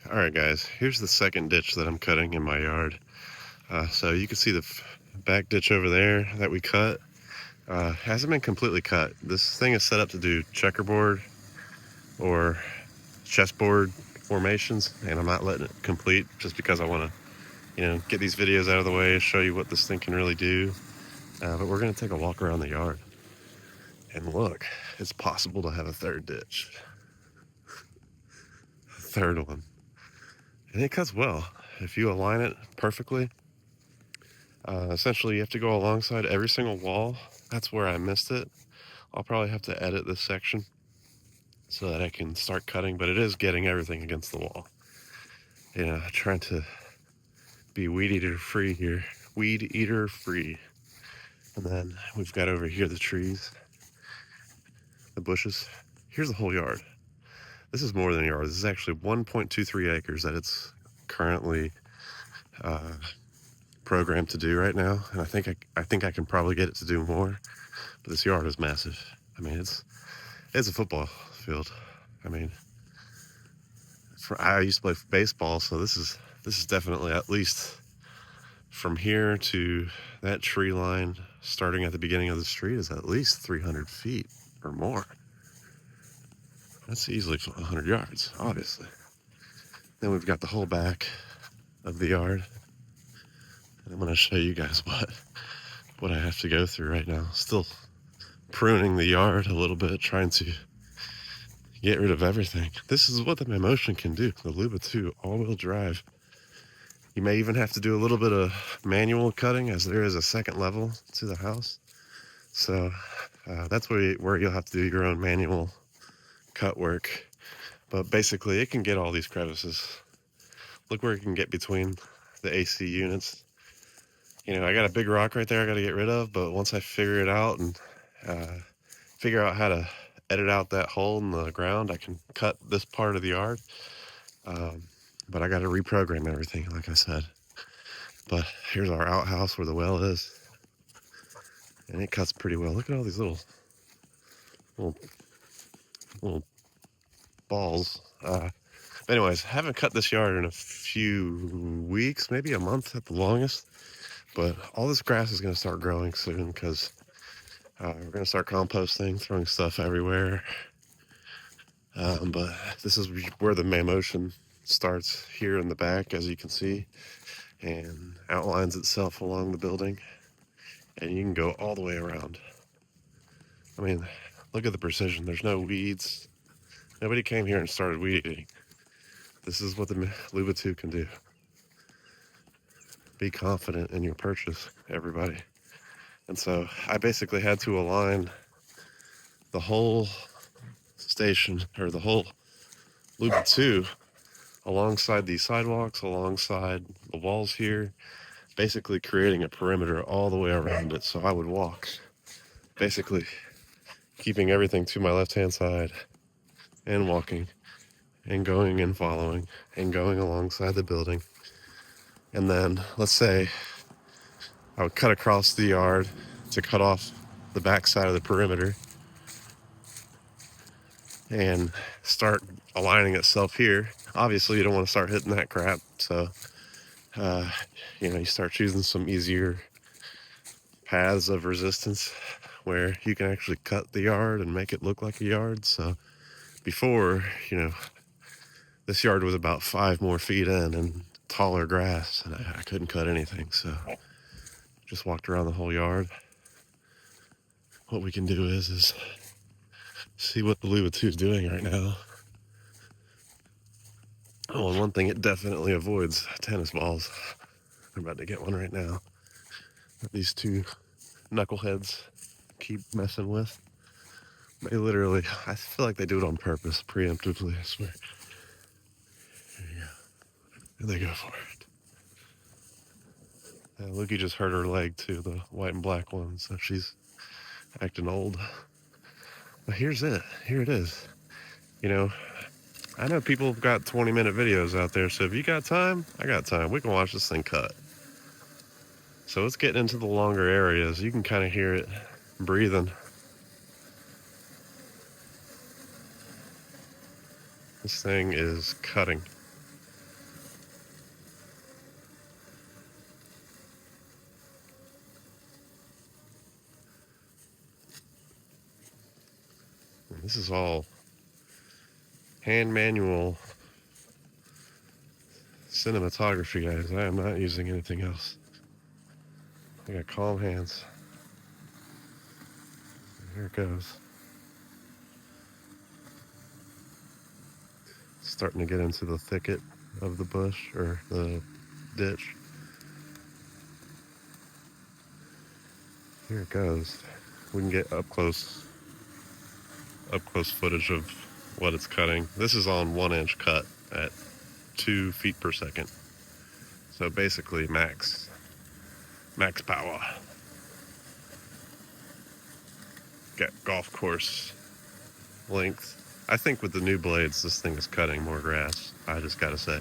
Alright guys, here's the second ditch that I'm cutting in my yard. So you can see the back ditch over there that we cut. Hasn't been completely cut. This thing is set up to do checkerboard or chessboard formations, and I'm not letting it complete just because I want to, get these videos out of the way, show you what this thing can really do. But we're going to take a walk around the yard. And look, it's possible to have a third ditch. A third one. And it cuts well. If you align it perfectly, essentially you have to go alongside every single wall. That's where I missed it. I'll probably have to edit this section so that I can start cutting, but it is getting everything against the wall. Trying to be weed eater free here. Weed eater free. And then we've got over here the trees, the bushes. Here's the whole yard. This is more than a yard. This is actually 1.23 acres that it's currently programmed to do right now. And I think I can probably get it to do more. But this yard is massive. I mean, it's a football field. I mean, I used to play baseball, so this is definitely at least from here to that tree line starting at the beginning of the street is at least 300 feet or more. That's easily 100 yards, obviously. Then we've got the whole back of the yard. And I'm going to show you guys what I have to go through right now. Still pruning the yard a little bit, trying to get rid of everything. This is what the Motion can do. The Luba 2 all-wheel drive. You may even have to do a little bit of manual cutting, as there is a second level to the house. So that's where you'll have to do your own manual cut work. But basically, it can get all these crevices. Look where it can get between the AC units. I got a big rock right there I got to get rid of, but once I figure it out and figure out how to edit out that hole in the ground, I can cut this part of the yard. But I got to reprogram everything, like I said. But here's our outhouse where the well is. And it cuts pretty well. Look at all these little balls. Anyways, haven't cut this yard in a few weeks, maybe a month at the longest. But all this grass is going to start growing soon because we're going to start composting, throwing stuff everywhere. But this is where the Motion starts here in the back, as you can see, and outlines itself along the building. And you can go all the way around. I mean, look at the precision. There's no weeds. Nobody came here and started weed eating. This is what the Luba 2 can do. Be confident in your purchase, everybody. And so I basically had to align the whole station, or the whole Luba 2, alongside these sidewalks, alongside the walls here, basically creating a perimeter all the way around it. So I would walk, basically keeping everything to my left-hand side and walking and going and following and going alongside the building. And then let's say I would cut across the yard to cut off the back side of the perimeter and start aligning itself here. Obviously, you don't want to start hitting that crap. So, you start choosing some easier paths of resistance where you can actually cut the yard and make it look like a yard. So before, this yard was about 5 more feet in and taller grass, and I couldn't cut anything. So just walked around the whole yard. What we can do is see what the Luba 2 is doing right now. Oh, and one thing it definitely avoids: tennis balls. I'm about to get one right now. These two knuckleheads keep messing with. They literally, I feel like they do it on purpose, preemptively, I swear. There you go. And they go for it. Lukey just hurt her leg too, the white and black one, so she's acting old. But here's it. Here it is. I know people have got 20-minute videos out there, so if you got time, I got time. We can watch this thing cut. So let's get into the longer areas. You can kind of hear it breathing. This thing is cutting. This is all hand manual cinematography, guys. I am not using anything else. I got calm hands. Here it goes. Starting to get into the thicket of the bush or the ditch. Here it goes. We can get up close footage of what it's cutting. This is on 1-inch cut at 2 feet per second. So basically max power. Got golf course length. I think with the new blades, this thing is cutting more grass. I just gotta say.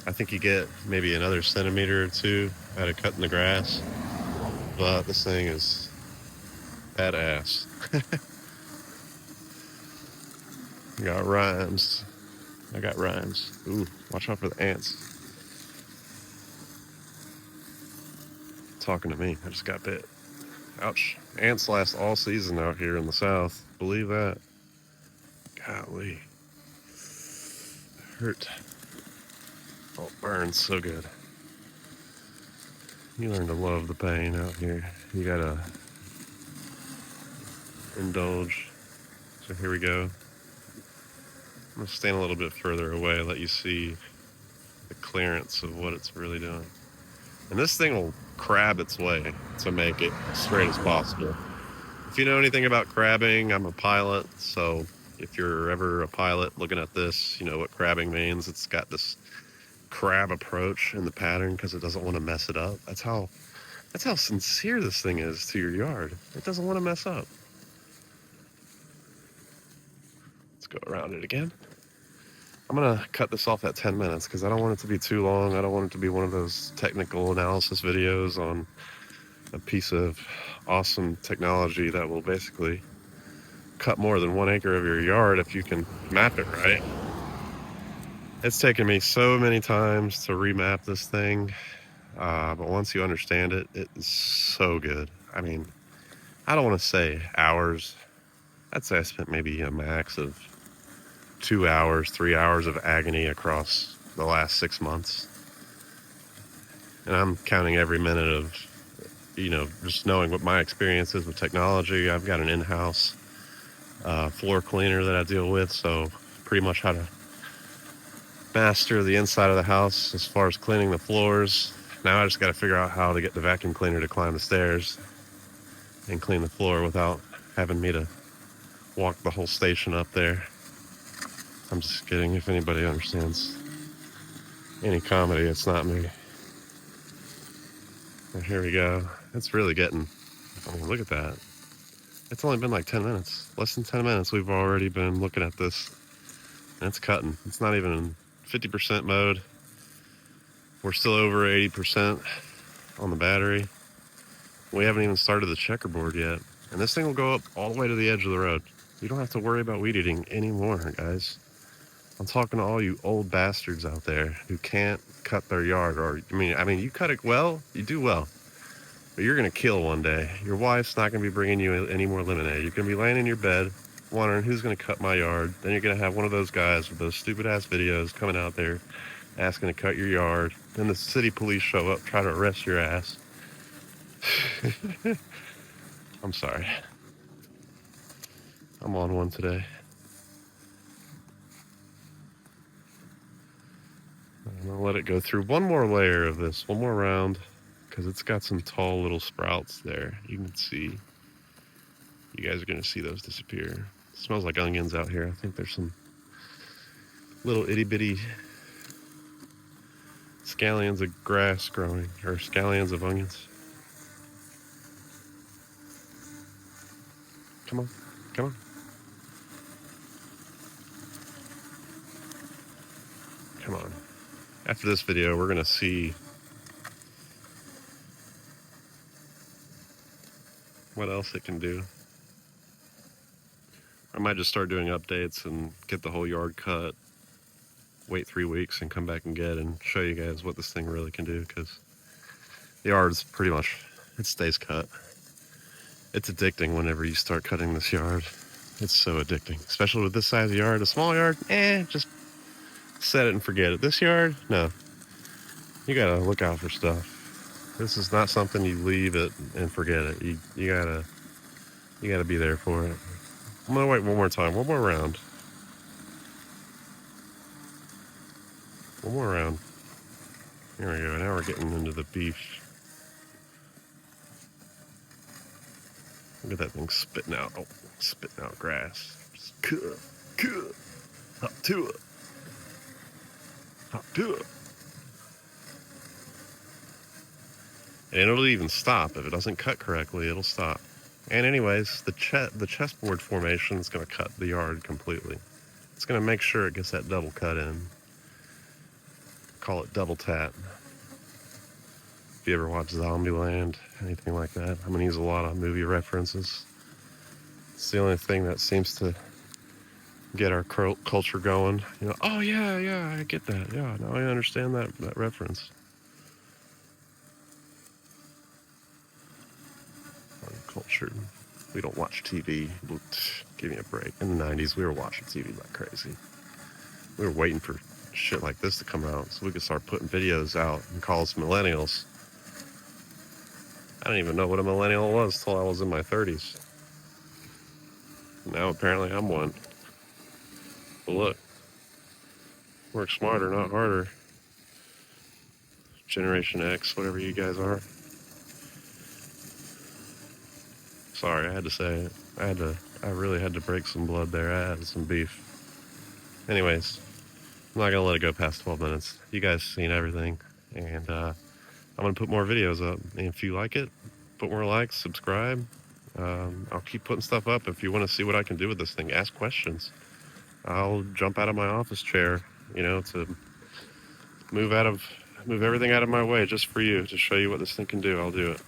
I think you get maybe another centimeter or two out of cutting the grass, but this thing is badass. Got rhymes. I got rhymes. Ooh, watch out for the ants. Talking to me. I just got bit. Ouch. Ants last all season out here in the south. Believe that. Golly. Hurt. Oh, it burns so good. You learn to love the pain out here. You gotta indulge. So here we go. I'm gonna stand a little bit further away, let you see the clearance of what it's really doing. And this thing will crab its way to make it as straight as possible. If you know anything about crabbing, I'm a pilot, so if you're ever a pilot looking at this, you know what crabbing means. It's got this crab approach in the pattern because it doesn't want to mess it up. That's how sincere this thing is to your yard. It doesn't want to mess up. Let's go around it again. I'm gonna cut this off at 10 minutes because I don't want it to be too long. I don't want it to be one of those technical analysis videos on a piece of awesome technology that will basically cut more than 1 acre of your yard if you can map it right. It's taken me so many times to remap this thing, but once you understand it, it is so good. I mean, I don't want to say hours. I'd say I spent maybe a max of 2 hours, 3 hours of agony across the last 6 months. And I'm counting every minute of, just knowing what my experience is with technology. I've got an in-house floor cleaner that I deal with, so pretty much how to master the inside of the house as far as cleaning the floors. Now I just got to figure out how to get the vacuum cleaner to climb the stairs and clean the floor without having me to walk the whole station up there. I'm just kidding. If anybody understands any comedy, it's not me. And here we go. It's really getting, look at that. It's only been like 10 minutes. Less than 10 minutes, we've already been looking at this. And it's cutting. It's not even in 50% mode. We're still over 80% on the battery. We haven't even started the checkerboard yet. And this thing will go up all the way to the edge of the road. You don't have to worry about weed eating anymore, guys. I'm talking to all you old bastards out there who can't cut their yard, or I mean, you cut it well, you do well, but you're gonna kill one day. Your wife's not gonna be bringing you any more lemonade. You're gonna be laying in your bed, wondering who's gonna cut my yard. Then you're gonna have one of those guys with those stupid ass videos coming out there asking to cut your yard. Then the city police show up, try to arrest your ass. I'm sorry. I'm on one today. I'm gonna let it go through one more layer of this, one more round, because it's got some tall little sprouts there. You can see. You guys are gonna see those disappear. It smells like onions out here. I think there's some little itty bitty scallions of grass growing, or scallions of onions. Come on, come on. Come on. After this video, we're gonna see what else it can do. I might just start doing updates and get the whole yard cut, wait 3 weeks and come back and show you guys what this thing really can do, because the yard's pretty much, it stays cut. It's addicting whenever you start cutting this yard. It's so addicting, especially with this size of yard. A small yard, just set it and forget it. This yard, no. You gotta look out for stuff. This is not something you leave it and forget it. You gotta be there for it. I'm gonna wait one more time, one more round. One more round. Here we go. Now we're getting into the beef. Look at that thing spitting out. Oh, spitting out grass. Just cut. Hop to it. Hop to it. And it'll even stop. If it doesn't cut correctly, it'll stop. And anyways, the chessboard formation is going to cut the yard completely. It's going to make sure it gets that double cut in. Call it double tap. If you ever watch Zombieland, anything like that, I'm going to use a lot of movie references. It's the only thing that seems to get our culture going. You know, oh yeah, I get that. Yeah, now I understand that reference. Culture. We don't watch TV. Give me a break. In the 90s, we were watching TV like crazy. We were waiting for shit like this to come out so we could start putting videos out and call us millennials. I didn't even know what a millennial was till I was in my 30s. Now apparently I'm one. But look, work smarter, not harder. Generation X, whatever you guys are. Sorry, I had to say it. I really had to break some blood there. I had some beef. Anyways, I'm not gonna let it go past 12 minutes. You guys seen everything, and I'm gonna put more videos up. And if you like it, put more likes, subscribe. I'll keep putting stuff up. If you want to see what I can do with this thing, ask questions. I'll jump out of my office chair, to move everything out of my way just for you, to show you what this thing can do. I'll do it.